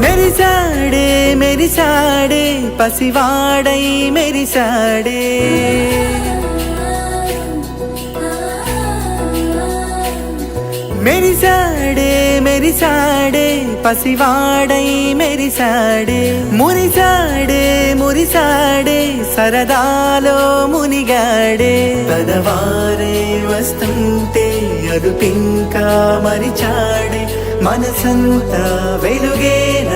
మెరిసాడే మెరిసాడే పసివాడై మెరిసాడే మెరిసాడే మెరిసాడే పసివాడై మెరిసాడే మురిసాడే మురిసాడే సరదాలో మునిగాడే తనవారే వస్తుంటే అరుపింకా మరిచాడే మనసంతా వెలుగేన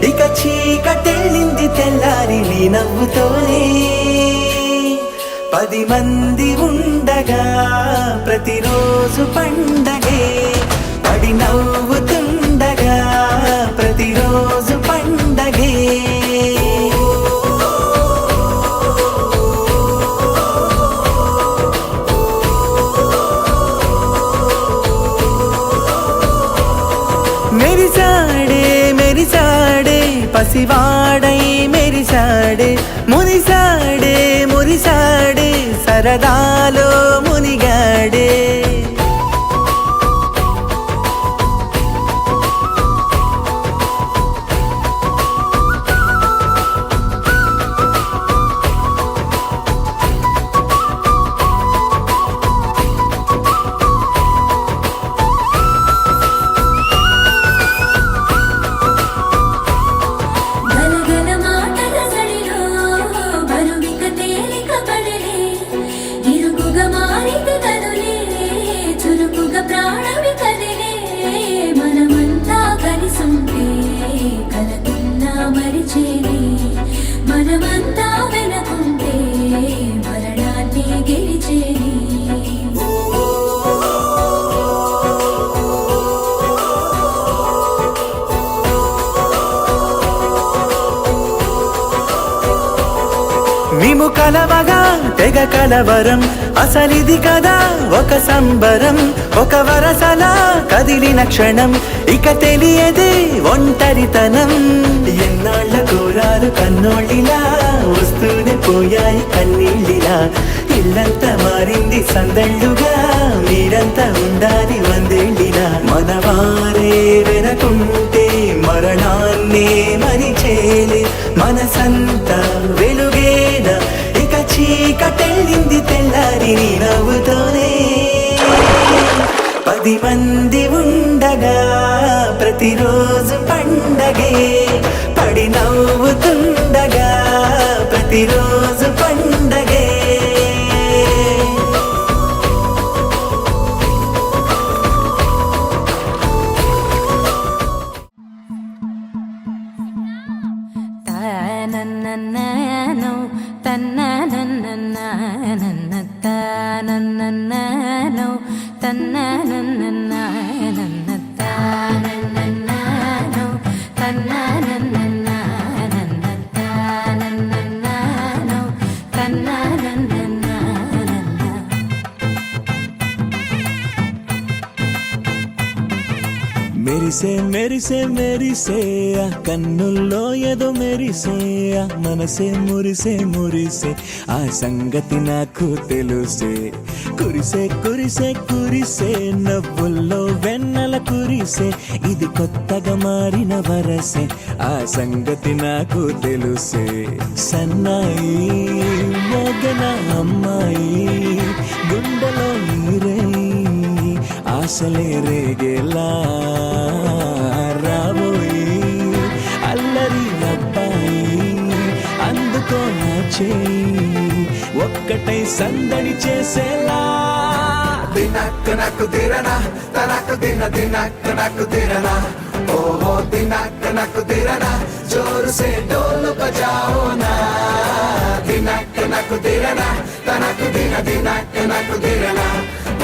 ఇక చీకటెళ్ళింది తెల్లారి నీ నవ్వుతోనే 10 మంది ఉండగా ప్రతిరోజు పండగే పడి నవ్వుతుండగా ప్రతిరోజు పండగే మెరిసాడే మెరిసాడే పసివాడై మెరిసాడే మురిసాడే మురిసాడే సరదాలో మునిగాడే మనమంతా వెనకుంటే మరణాన్ని గెలిచేని మేము కలవగా తెగ కలవరం అసలిది కదా ఒక సంబరం ఒక వరసలా కదిలిన క్షణం ఇక తెలియదే ఒంటరితనం ఎన్నాళ్ళ కోరాలు కన్నోళ్ళిలా వస్తూనే పోయాయి కన్నీళ్ళిలా ఇల్లంతా మారింది సందళ్ళుగా మీరంతా ఉండాలి వందేళ్ళిలా మనవారే వెనకుంటే మరణాన్నే మరిచేలే మనసంతా వెలుగేన ఇక చీకటెళ్ళింది తెల్లారి నీ నవ్వుతోనే 10 మంది ఉండగా ప్రతిరోజు పండగే పడి నవ్వుతుండగా ప్రతిరోజు పండగే నన్నన్ననో తన్ననన్ననన్నన్నన్ననో తన్ననన్ననన్నన్ననో తన్ననన్ననన్నన్ననో తన్ననన్ననన్నన్న మెరిసే మెరిసే మెరిసే ఆ కన్నుల్లో ఏదో మెరిసే ఆ మనసే మురిసే మురిసే ఆ సంగతి నాకు తెలుసే కురిసే కురిసే కురిసే నవ్వుల్లో వెన్నెల కురిసే ఇది కొత్తగా మారిన వరసే ఆ సంగతి నాకు తెలుసే సన్నాయి మోగన అమ్మాయి గుండెలో నీరే ఆశలే రేగేలా రాబోయి అల్లరి అబ్బాయి అందుకో నా చేయి ఒక్కటై సందడి చేసేలా దినక్ నాకు దిరనా తనకు దిన దినక్ నాకు దిరనా ఓ ఓహో దినక్ నక్ దిరనా జోరు సే డోలు బజాओ నా దినక్ నక్ దిరనా తనక్ దిన దినక్ నక్ దిరనా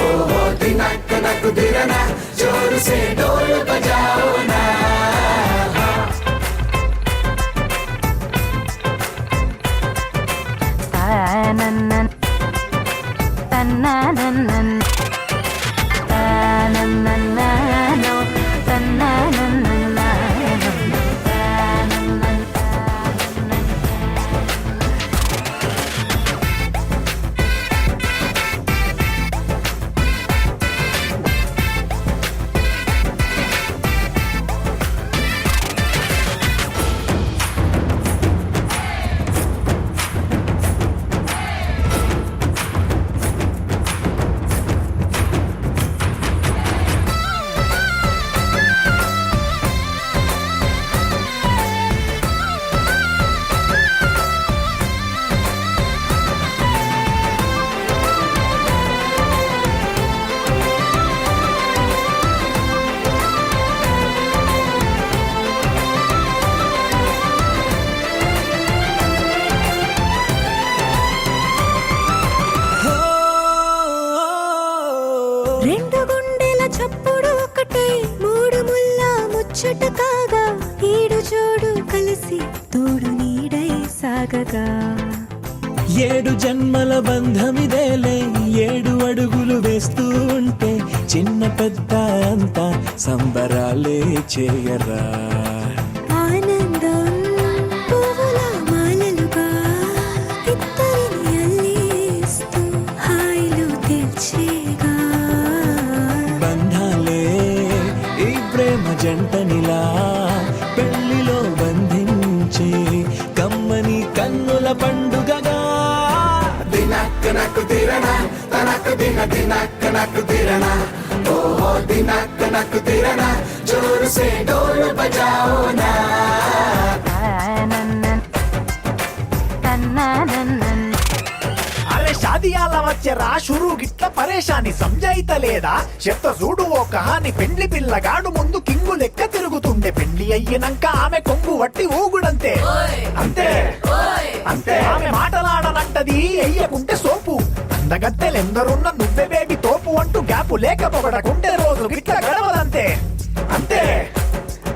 ఓహో దినక్ నక్ దిరనా జోరు సే డోలు బజాओ నా తానన్నన్ తన్నానన్నన్ తానన్నన్నానో తన్నానన్నన్నానో తానన్నన్ రెండు గుండెల చప్పుడు ఒకటై మూడు ముల్ల ముచ్చట కాగా ఈడు జోడు కలిసి తోడు నీడై సాగగా ఏడు జన్మల బంధమిదేలే ఏడు అడుగులు వేస్తూ ఉంటే చిన్న పెద్ద అంతా సంబరాలే చేయరా ఆనందం పువ్వుల మాలలుగా ఇద్దరిని అల్లేస్తూ హాయిలు తెల్చేగా బంధాలే ఈ ప్రేమ జంటనిలా పెళ్లిలో బంధించే కమ్మని కన్నుల పండుగగా దినక్ నక్ దిరనా తనక్ దిన దినక్ నక్ దిరనా ఓహో దినక్ నక్ దిరనా జోరు సే డోలు బజాओ నా తానన్నన్ తన్నానన్నన్ అరే షాదియాల వచ్చెరా షురు గిట్ల పరేషాని సంజాయితలేదా చెప్త చూడు ఓ కహాని పెండ్లి పిల్లగాడు ముందు కింగు లెక్క తిరుగుతుండే పెండ్లి అయ్యినంక ఆమె కొంగు వట్టి ఊగుడంతే అంతే అంతే ఆమె మాటలాడనంటది ఎయ్యకుంటే సోపు అందగత్తెలెందరున్న నువ్వే బేబీ తోపు అంటూ గ్యాపు లేక పొగడకుంటే రోజు గిట్ల గడవదంతే అంతే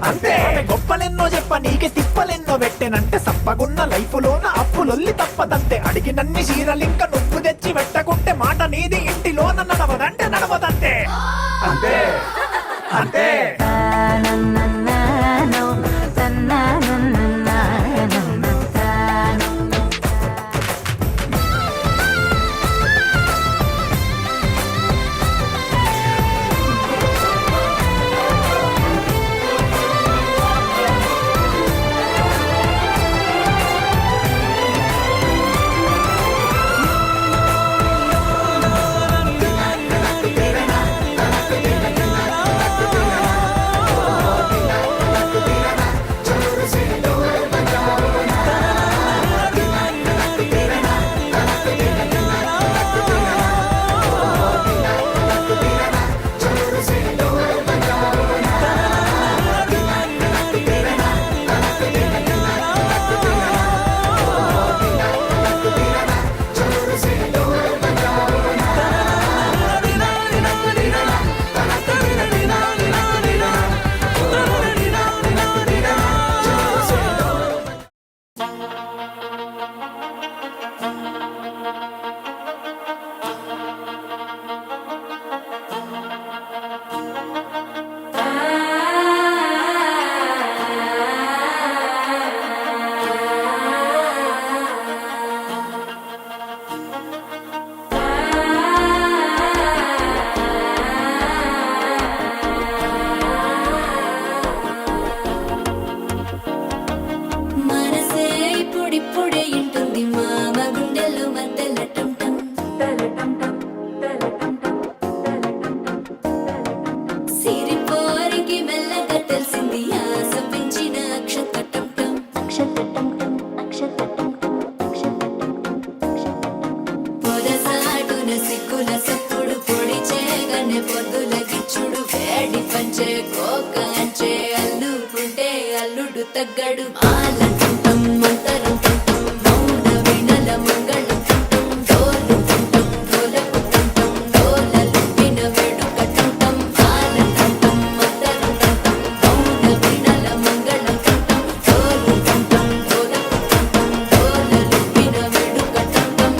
అంతే ఆమె గొప్పలెన్నో చెప్ప నీకే తిప్పలెన్నో పెట్టెనంటే సప్పగున్న లైఫ్ లోన అప్పులొల్లి తప్పదంతే అడిగినన్ని చీరలింక నువ్వు తెచ్చి పెట్టకుంటే మాట నీది ఇంటిలోన నడవదంటే నడవదంతే అంతే అంతే తానన్నన్నానో తన్నానన్నన్నానో తానన్నన్ అల్లుడు తగ్గడు మాల టుంటం మంతరం టుంటం మౌన వీణల మంగళం టుంటం డోలు టుంటం డోలకు టుంటం డోలలు విన వేడుక టుంటం మాల టుంటం మంతరం టుంటం మౌన వీణల మంగళం టుంటం డోలు టుంటం డోలకు టుంటం డోలలు విన వేడుక టుంటం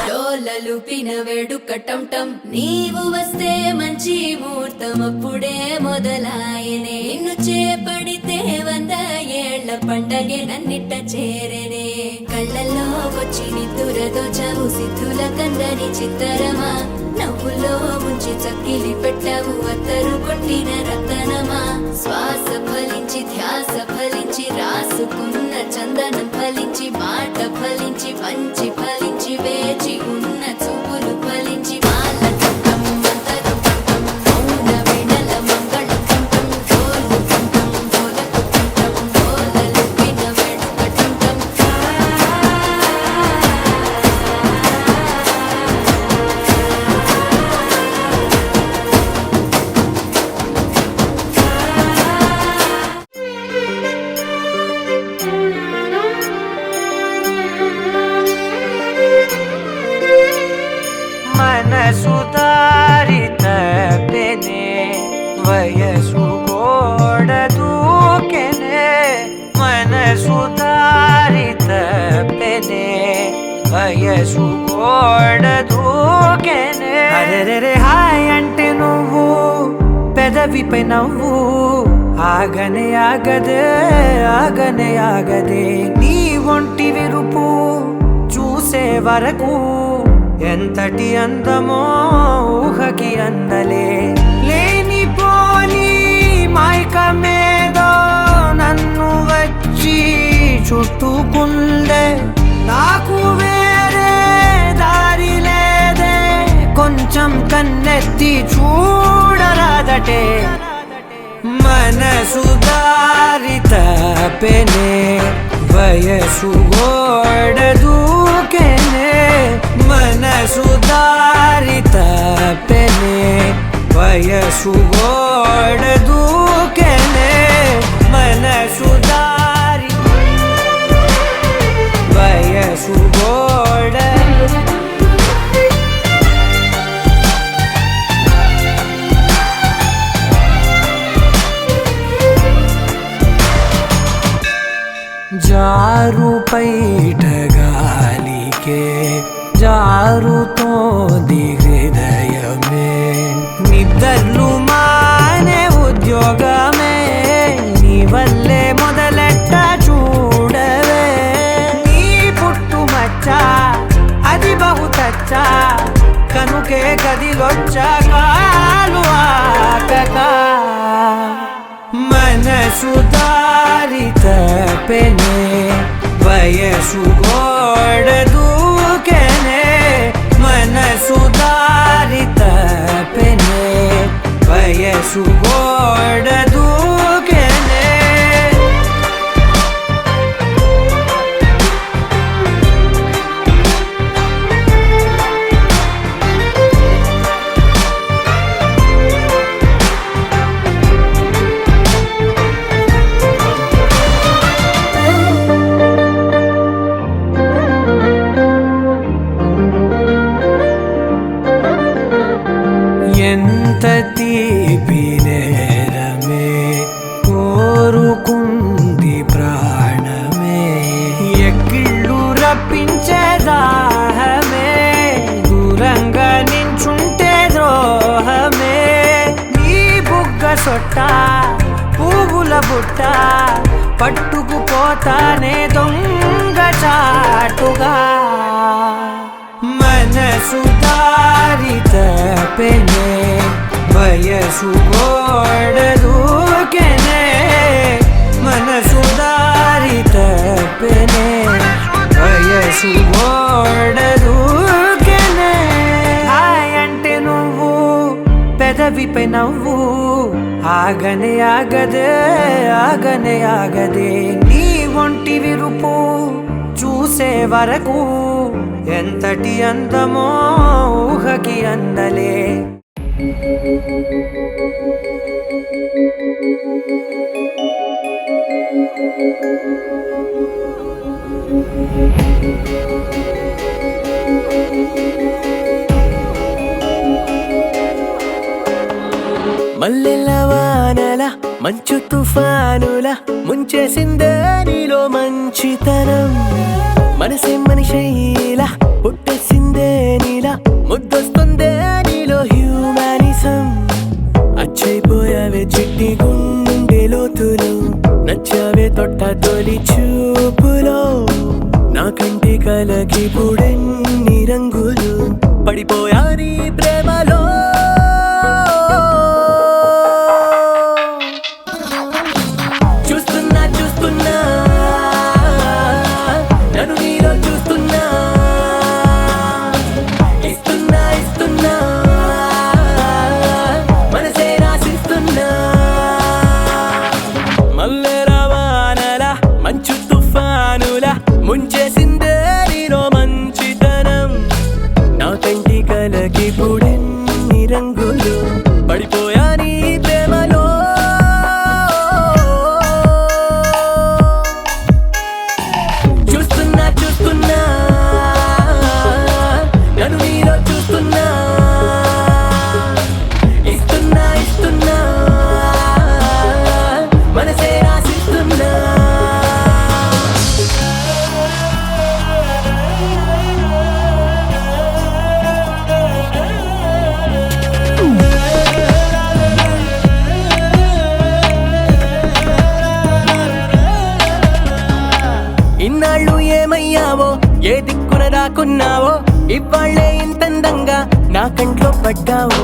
డోలలు పిన వేడుక టంటం నీవు వస్తే మంచి ముహూర్తం అప్పుడే మొదలాయనే నిన్ను చేపడితే 100 ఏళ్ల పండగే నన్నిట్ట చేరనే కళ్ళల్లో వచ్చి నిద్దురదో చవు సిద్ధుల కందని చిత్తరమా నవ్వులో ముంచి చక్కిలి పెట్టావు అత్తరు కొట్టిన రతనమా శ్వాస ఫలించి ధ్యాస ఫలించి రాసుకున్న చందనం ఫలించి మాట ఫలించి మంచి ఫలించి వేచి ఉన్న చూపులు ఫలించి మాల టుంటం మంతరం టుంటం మౌన వీణల మంగళం టుంటం డోలు టుంటం డోలకు టుంటం డోలలు విన వేడుక టుంటం మనసు దారి తప్పెనే వయసు గోడ దూకెనే మనసు దారి తప్పెనే వయసు గోడ దూకెనే అరెరెరే హాయ్ అంటే నువ్వు పెదవిపై నవ్వు ఆగనే ఆగదే ఆగనే ఆగదే నీ ఒంటి విరుపు చూసే వరకు ఎంతటి అందమో ఊహకి అందలే లేనిపోని మైకమేదో నన్ను వచ్చి చుట్టుకుందే నాకు వేరే దారి లేదే కొంచెం కన్నెత్తి చూడరాదటే మనసు దారి తప్పెనే వయసు గోడ దూకెనే మనసు దారి తప్పెనే వయసు గోడ దూకెనే మనసు దారి వయసు గోడ జారు పైట గాలికే జారుతోంది హృదయమే నిద్రలు మానే ఉద్యోగమే నీ వల్లే మొదలెట్ట చూడవే నీ పుట్టుమచ్చ అది బహుతచ్చ కనుకే గదిలొచ్చ కాలు ఆకక మనసు దారి తప్పెనే వయసు గోడ దూకెనే మనసు దారి తప్పెనే వయసు గోడ దూకెనే ఎంత తీపి నేరమే కోరుకుంది ప్రాణమే ఎక్కిళ్ళు రప్పించే దాహమే దూరంగా నించుంటే ద్రోహమే నీ బుగ్గ సొట్ట పువ్వుల బుట్ట పట్టుకుపోతానే దొంగ చాటుగా మనసు దారి తప్పెనే వయసు గోడ దూకెనే మనసు దారి తప్పెనే వయసు గోడ దూకెనే హాయ్ అంటే నువ్వు పెదవిపై నవ్వు ఆగనే ఆగదే ఆగనే ఆగదే నీ ఒంటి విరుపు చూసే వరకు ఎంతటి అందమో ఊహకి అందలే మల్లెల వానల మంచు తుఫానుల ముంచేసిందే నీలో మంచితనం మనసే మనిషైలా పుట్టేసిందే నీలా ముద్దొస్తుందే నీలో హ్యూమానిజం అచ్చైపోయావే చిట్టి గుండె లోతులు నచ్చావే తొట్ట తొలి చూపులో నాకంటే కలకి పుడెన్ని రంగులు పడిపోయా నీ ప్రేమలో ముంచేసిందే నీలో మంచితనం నా కంటి కలకి పుడెన్ని రంగులు పడిపోయా నీ ప్రేమలో చూస్తున్నా చూస్తున్నా నన్ను నీలో చూస్తున్నా ఇస్తున్నా ఇస్తున్నా మనసే రాసిస్తున్నా ఇన్నాళ్ళు ఏమయ్యావో ఏ దిక్కున దాక్కున్నావో ఇవాళ్లే ఇంతందంగా నా కంట్లో పడ్డావు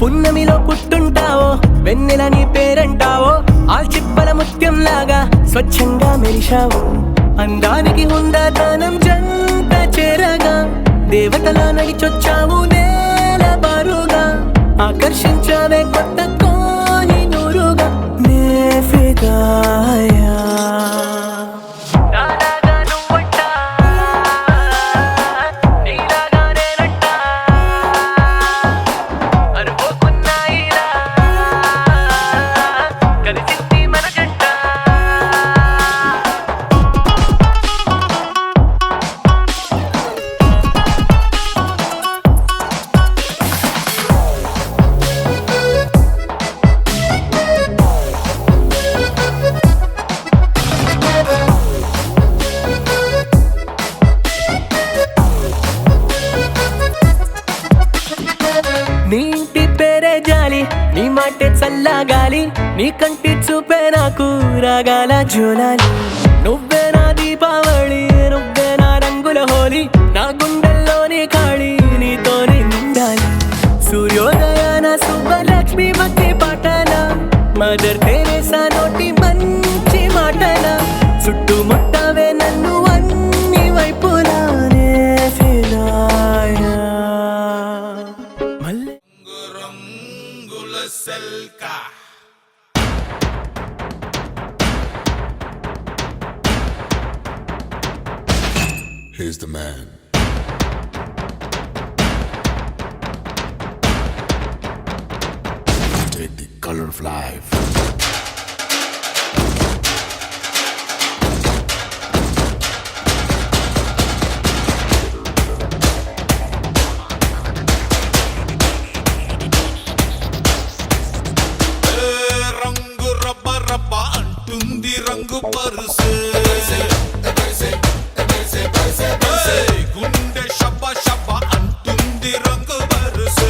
పున్నమిలో పుట్టుంటావో వెన్నెల నీ పేరంటావో ఆల్చిప్పల ముత్యం లాగా స్వచ్ఛంగా మెరిశావు అందానికి హుందాతనం జంట చేరగా దేవతలా నడిచొచ్చావు నేల బారుగా ఆకర్షించావే కొత్త కోహినూరుగా నే ఫిదాయా నీ ఇంటి పేరే జాలి నీ మాటే చల్లగాలి నీ కంటి చూపే నాకు రాగాల జోలాలి నువ్వే నా దీపావళి నువ్వే నా రంగుల హోలీ నా గుండెల్లోని ఖాళీ నీతోనే నిండాలి సూర్యోదయాన శుభలక్ష్మి భక్తి పాటల మదర్ తెరేసా నోటి మంచి మాటల చుట్టుముట్టవే నన్ను అన్ని వైపులానే ఫిదాయా Here's the man. Take the color of life. రంగు రబ్బ రబ్బ అంటుంది రంగు పరుసు గుండె షబ్బ షబ్బ అంటుంది రంగు పరుసు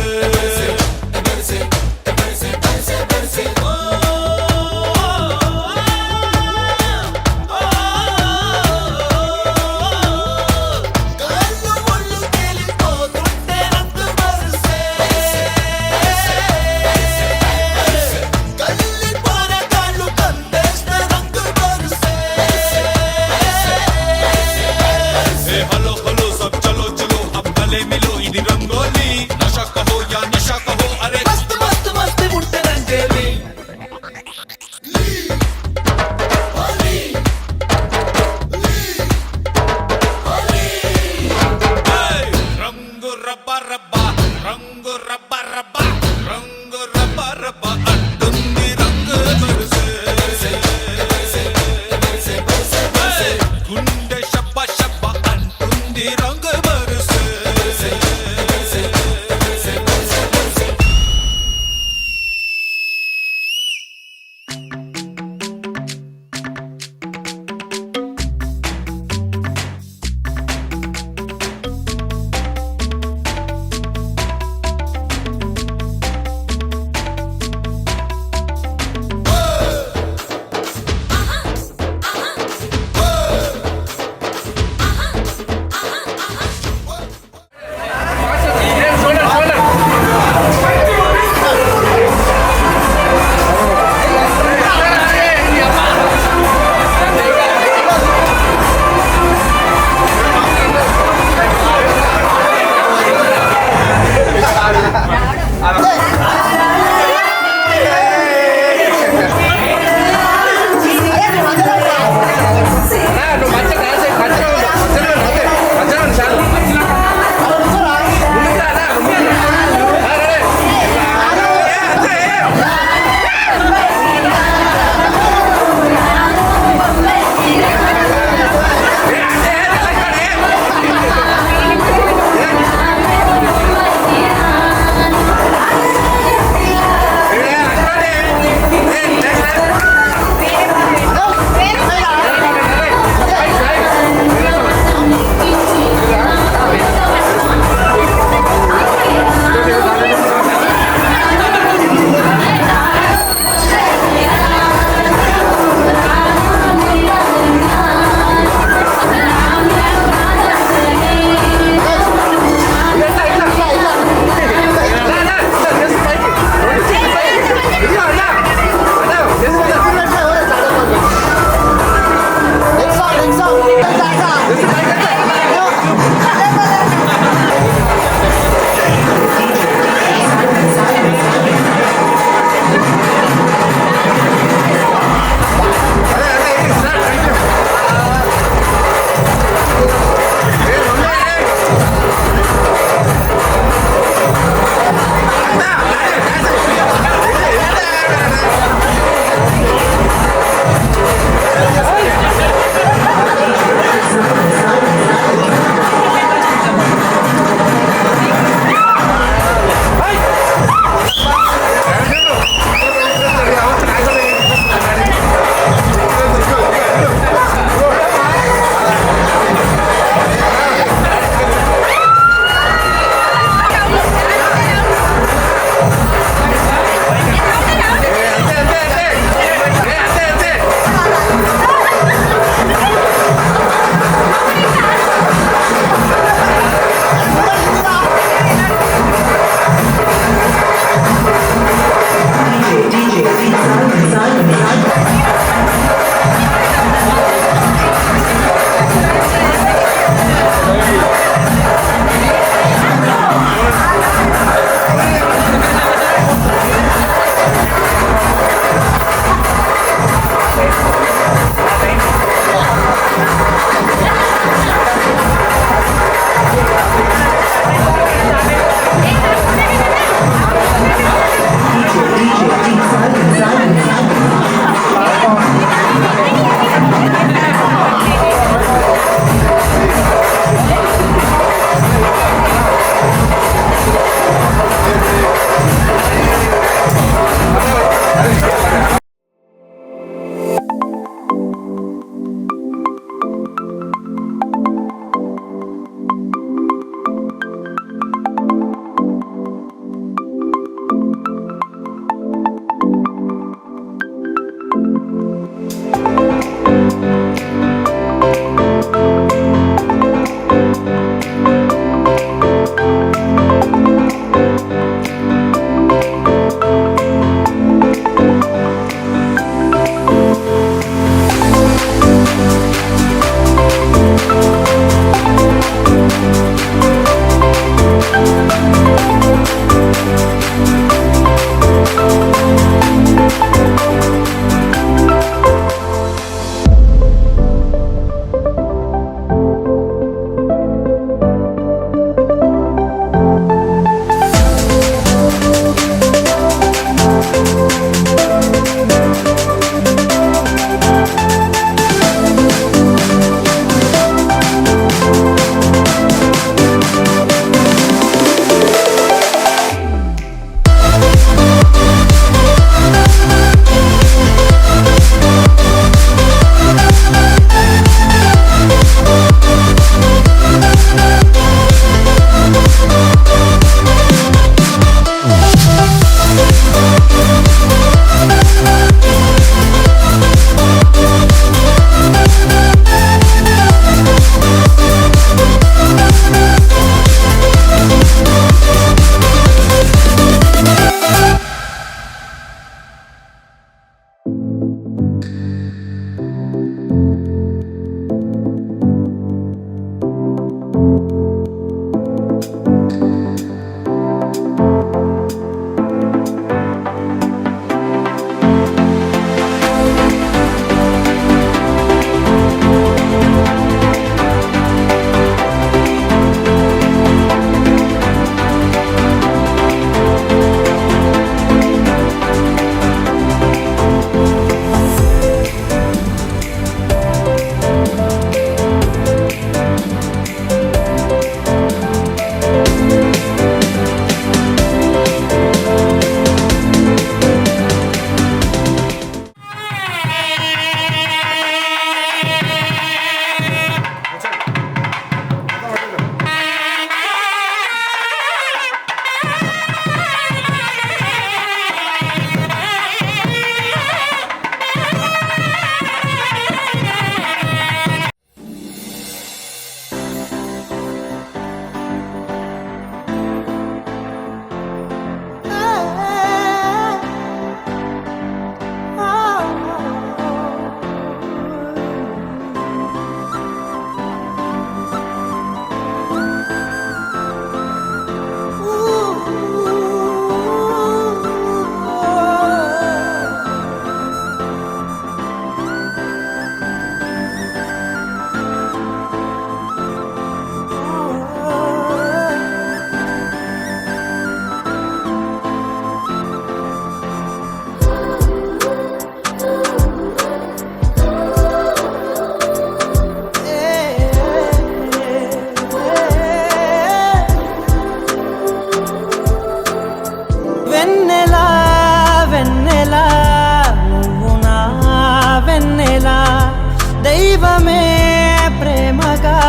ప్రేమగా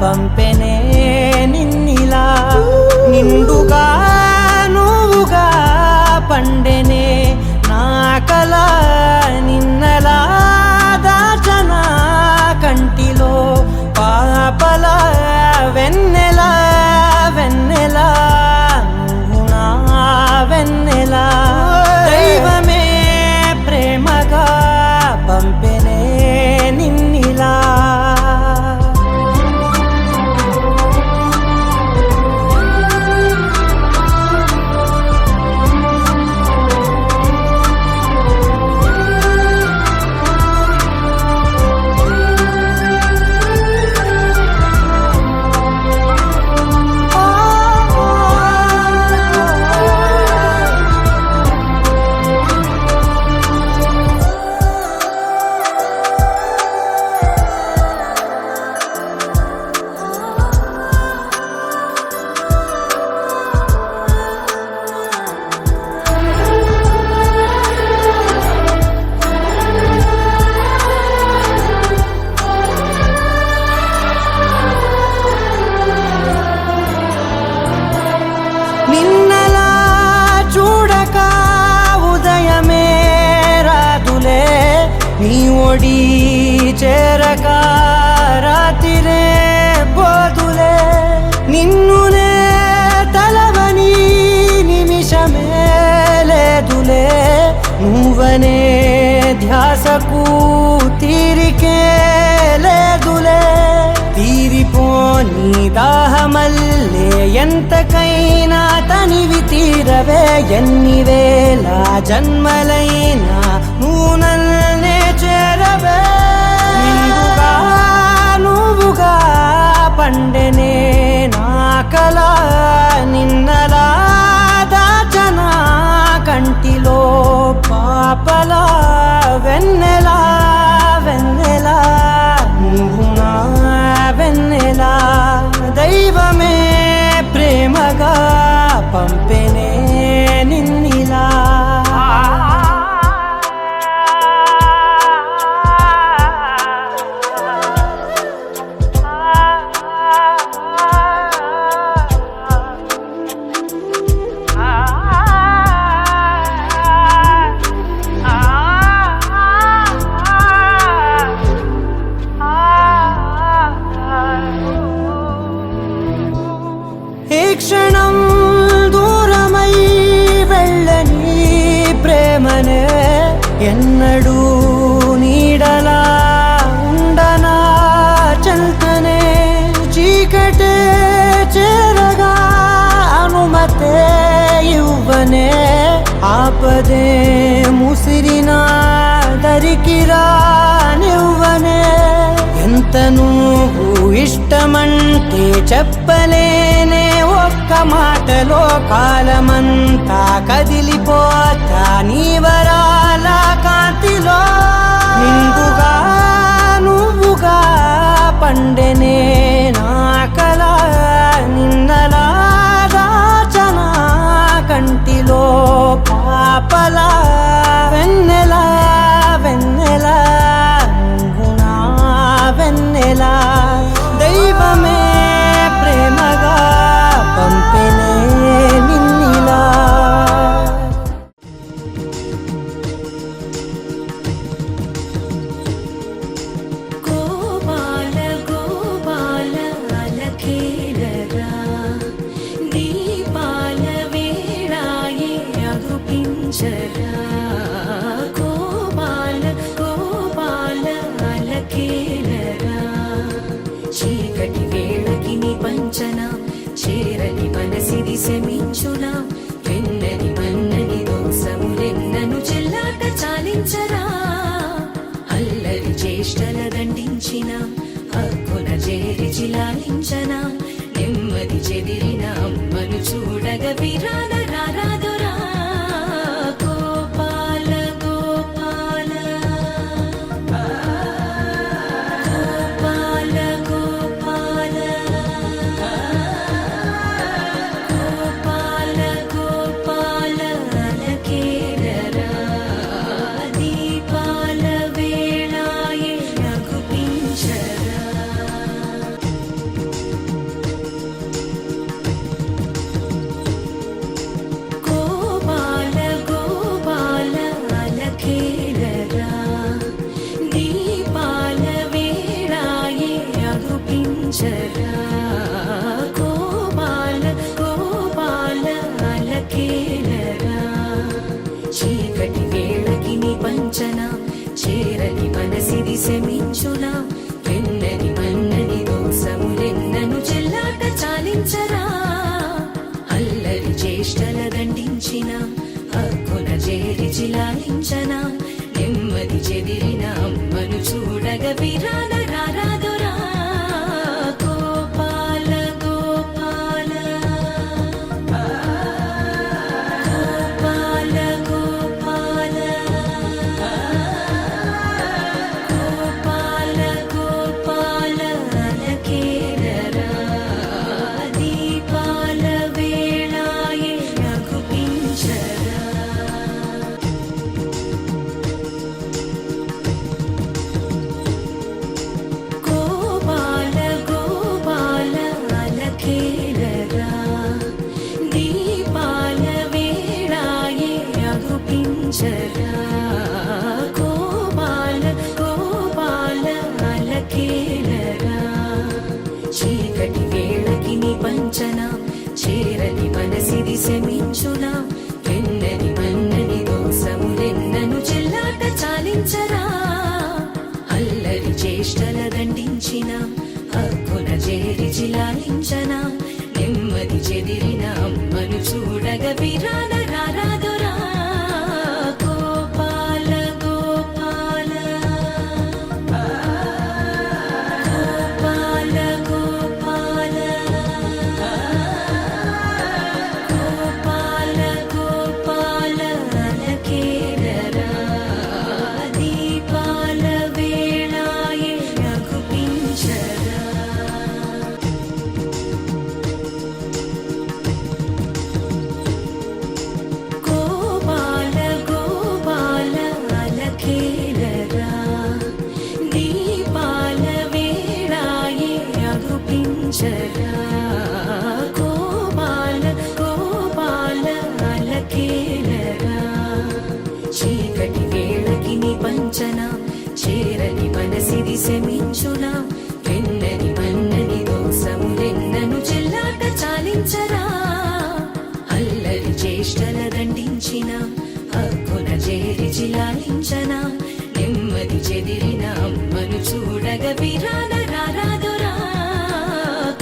పంపెనే నిన్నిలా నిండుగా నువ్వుగా పండెనే నా కల నిన్నలా దాచన కంటిలో పాపల వెన్నెల వెన్నెల నువ్వు నా వెన్నెల దైవమే ప్రేమగా పంపెనే నిన్నిలా నిన్నలా చూడక ఉదయమే రాదులే నీ ఒడి చేరక రాతిరే పోదులే నిన్నునే తలవని నిమిషమే లేదులే నువ్వనే ధ్యాసకు తీరికే లేదులే తీరిపోని దాహమల్లే ఎంతకైనా తనివి తీరవే ఎన్ని వేల జన్మలైనా నువ్వు నన్నే చేరవే నిండుగా నువ్వుగా పండెనే నా కల నిన్నలా దాచన కంటిలో పాపల వెన్నెల వెన్నెల నువ్వు నా వెన్నెల దైవమే ప్రేమగా పంపెనే నిన్నిలా ఈ క్షణం దూరమై వెళ్ళని ప్రేమనే ఎన్నడూ నీడలా ఉండనా చెల్తనే చీకటే చేరగా అనుమతే ఇవ్వనే ఆపదే ముసిరినా దరికిరా నివ్వనే ఎంత నువ్వు ఇష్టమంటే చెప్పలేనే ఒక్క మాటలో కాలమంతా కదిలిపోతా నీ వరాల కాంతిలో నిండుగా నువ్వుగా పండెనే నా కల నిన్నలా దాచన కంటిలో పాపల వెన్నెల వెన్నెల నువ్వు నా వెన్నెల దైవమే ప్రేమగా పంపెనే నిన్నిలా గోపాల గోపాల అలకేలరా దీపాల వేళాయే అగుపించరా గోపాల గోపాల అలకేలరా చీకటి వేళకి నీ పంచన చేరని మనసిది శమించునా వెన్నని మన్నని దోసములెన్నను చెల్లాట చాలించరా అల్లరి చేష్టల దండించిన హక్కున చేరి చిలాలించనా నెమ్మది చెదిరిన అమ్మను చూడగ విరాన రారాదురా గోపాల గోపాల గోపాల గోపాల గోపాల గోపాల అలకేలరా దీపాల వేళాయే అగుపించరా శమించునా వెన్నని మన్నని దోసములెన్నను చెల్లాట చాలించరా అల్లరి చేష్టల దండించిన హక్కున చేరి చిలాలించనా నెమ్మది చెదిరిన అమ్మను చూడగ విరాన రారాదురా గోపాల గోపాల గోపాల గోపాల గోపాల గోపాల అలకేలరా దీపాల వేళాయే రఘుపించరా గోపాల గోపాల అలకేలరా దీపాల వేళాయే రఘుపించరా గోపాల గోపాల అలకేలరా చీకటి వేళకి నీ పంచన చేరని మనసిది శమించునా వెన్నని మన్నని దోసములెన్నను చెల్లాట చాలించరా అల్లరి చేష్టల దండించిన హక్కున చేరి చిలాలించనా నెమ్మది చెదిరిన అమ్మను చూడగ విరాన రారాదురా గోపాల గోపాల గోపాల గోపాల గోపాల గోపాల అలకేలరా దీపాల వేళాయే రఘుపించరా గోపాల గోపాల అలకేలరా దీపాల వేళాయే రఘుపించరా గోపాల గోపాల అలకేలరా చీకటి వేళకి నీ పంచన చేరని మనసిది శమించునా వెన్నని మన్నని దోసములెన్నను చెల్లాట చాలించరా అల్లరి చేష్టల దండించిన హక్కున చేరి చిలాలించనా నెమ్మది చెదిరిన అమ్మను చూడగ విరాన రారాదురా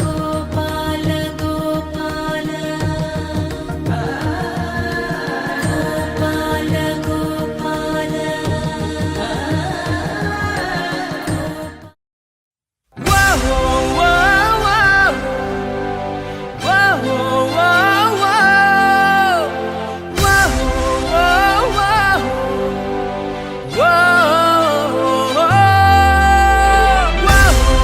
గోపాల గోపాల గోపాల గోపాల Whoa.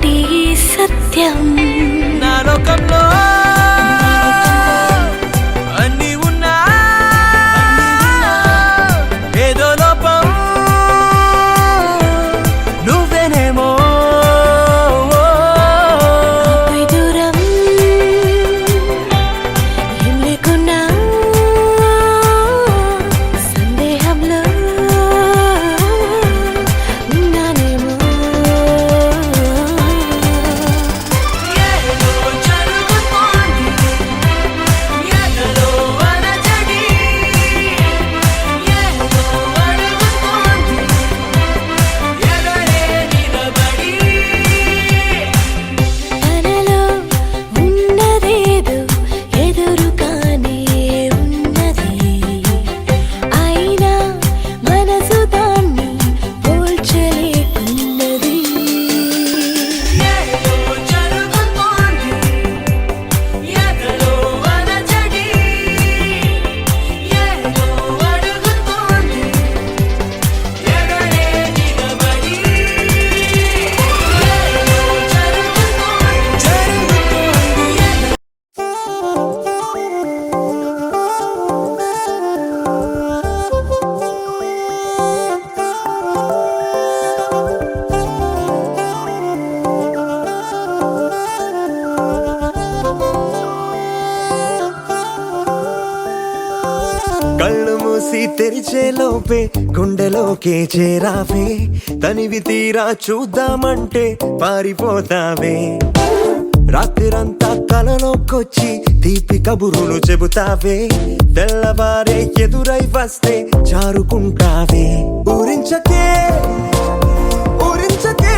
ఏమిటి సత్యం నా లోకంలో అన్నీ ఉన్నా ఏదో లోపం నువ్వేనేమో ఆపై దూరం ఏం లేకున్నా సందేహంలో ఉన్నానేమో ఏదో జరుగుతోంది ఎదలో అలజడి ఏదో అడుగుతోంది ఎదరే నిలబడి తనలో ఉన్నదేదో ఎదురుగానే ఉన్నది అయినా మనసు దాన్ని పోల్చలేకున్నది ఏదో జరుగుతోంది ఎదలో అలజడి ఏదో అడుగుతోంది ఎదరే నిలబడి కళ్ళు మూసి తెరిచే లోపే గుండెలోకే చేరావే తనివి తీరా చూద్దామంటే పారిపోతావే రాత్రిరంతా కలలోకొచ్చి తీపి కబురులు చెబుతావే తెల్లవారే ఎదురై వస్తే జారుకుంటావే ఊరించకే ఊరించకే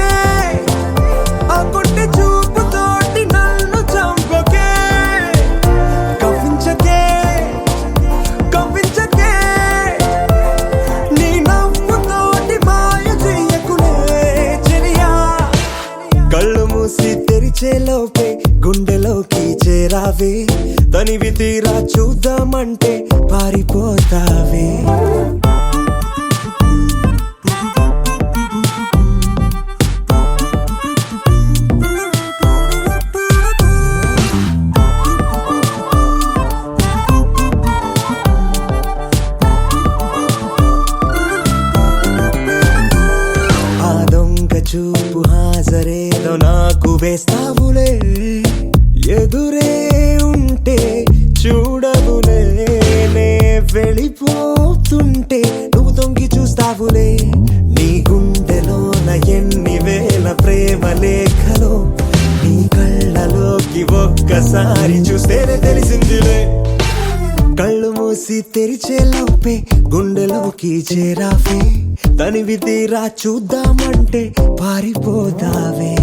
ఆ కొట్టి చూపుతోటి నన్ను చంపకే కవ్వించకే కవ్వించకే నీ నవ్వుతోటి మాయ చెయ్యకులే చెలియా కళ్ళు మూసి తెరిచే లోపే గుండెలోకి చేరావే తనివి తీరా చూద్దామంటే పారిపోతావే ఆ దొంగ చూపు హాజరేదో నాకు వేస్తావులే ఎదురే ఉంటే చూడవులే నే వెళ్ళిపోతుంటే నువ్వు తొంగి చూస్తావులే నీ గుండెలోన ఎన్ని వేల ప్రేమ లేఖలో నీ కళ్ళలోకి ఒక్కసారి చూస్తేనే తెలిసిందిలే కళ్ళు మూసి తెరిచే లోపే గుండెలోకి చేరావే తనివి తీరా చూద్దామంటే పారిపోతావే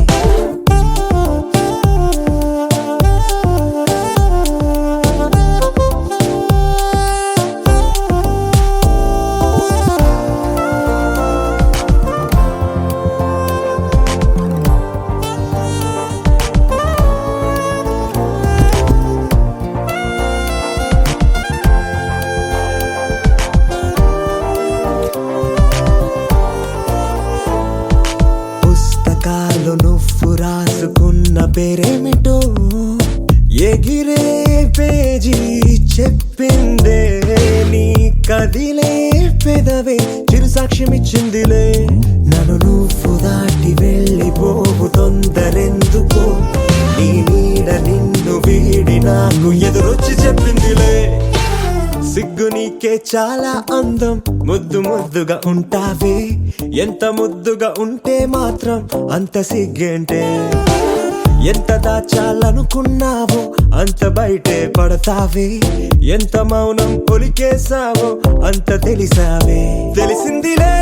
పుస్తకాలు నువ్వు రాసుకున్న పేరేమిటో ఎగిరే పేజీ చెప్పిందే నీ కదిలే పెదవే చిరు సాక్ష్యమిచ్చిందిలే నన్ను నువ్వు దాటి వెళ్ళిపోవు తొందరెందుకో నీ నీడ నిన్ను వీడి నాకు ఎదురొచ్చి చెప్పిందిలే సిగ్గు నీకే చాలా అందం ముద్దు ముద్దుగా ఉంటావే ఎంత ముద్దుగా ఉంటే మాత్రం అంత సిగ్గేంటే ఎంత దాచాలనుకున్నావో అంత బయటే పడతావే ఎంత మౌనం పొలికేసావో అంత తెలిసావే తెలిసిందిలే